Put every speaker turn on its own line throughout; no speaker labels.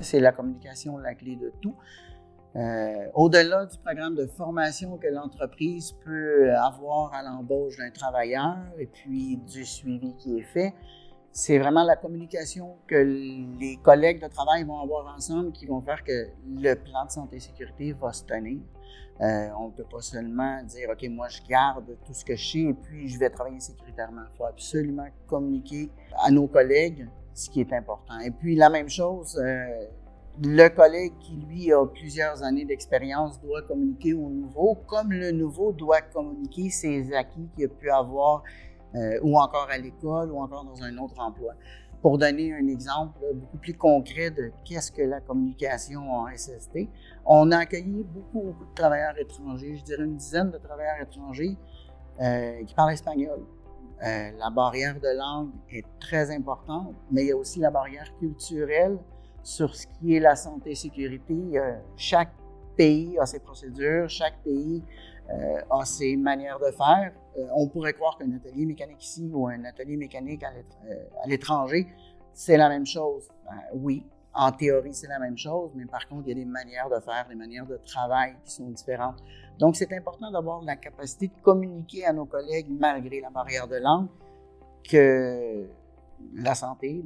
C'est la communication la clé de tout. Au-delà du programme de formation que l'entreprise peut avoir à l'embauche d'un travailleur et puis du suivi qui est fait, c'est vraiment la communication que les collègues de travail vont avoir ensemble qui vont faire que le plan de santé et sécurité va se tenir. On ne peut pas seulement dire « OK, moi je garde tout ce que je sais et puis je vais travailler sécuritairement ». Il faut absolument communiquer à nos collègues ce qui est important. Et puis la même chose, le collègue qui, lui, a plusieurs années d'expérience doit communiquer au nouveau, comme le nouveau doit communiquer ses acquis qu'il a pu avoir ou encore à l'école ou encore dans un autre emploi. Pour donner un exemple beaucoup plus concret de qu'est-ce que la communication en SST, on a accueilli beaucoup de travailleurs étrangers, je dirais une dizaine de travailleurs étrangers qui parlent espagnol. La barrière de langue est très importante, mais il y a aussi la barrière culturelle sur ce qui est la santé et sécurité. Chaque pays a ses procédures, chaque pays a ses manières de faire. On pourrait croire qu'un atelier mécanique ici ou un atelier mécanique à l'étranger, c'est la même chose. Oui, en théorie, c'est la même chose, mais par contre, il y a des manières de faire, des manières de travail qui sont différentes. Donc, c'est important d'avoir la capacité de communiquer à nos collègues, malgré la barrière de langue, que la santé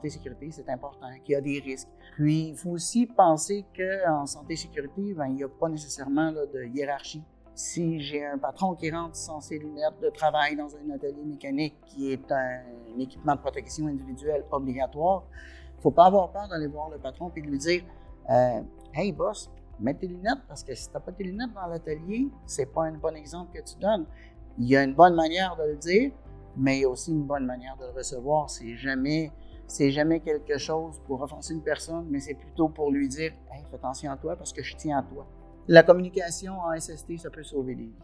et sécurité, c'est important, qu'il y a des risques. Puis, il faut aussi penser qu'en santé et sécurité, il n'y a pas nécessairement de hiérarchie. Si j'ai un patron qui rentre sans ses lunettes de travail dans un atelier mécanique qui est un équipement de protection individuelle obligatoire, il ne faut pas avoir peur d'aller voir le patron et de lui dire « Hey boss, mets tes lunettes parce que si tu n'as pas tes lunettes dans l'atelier, c'est pas un bon exemple que tu donnes. » Il y a une bonne manière de le dire, mais il y a aussi une bonne manière de le recevoir. C'est jamais quelque chose pour offenser une personne, mais c'est plutôt pour lui dire « Hey, fais attention à toi parce que je tiens à toi. » La communication en SST, ça peut sauver des vies.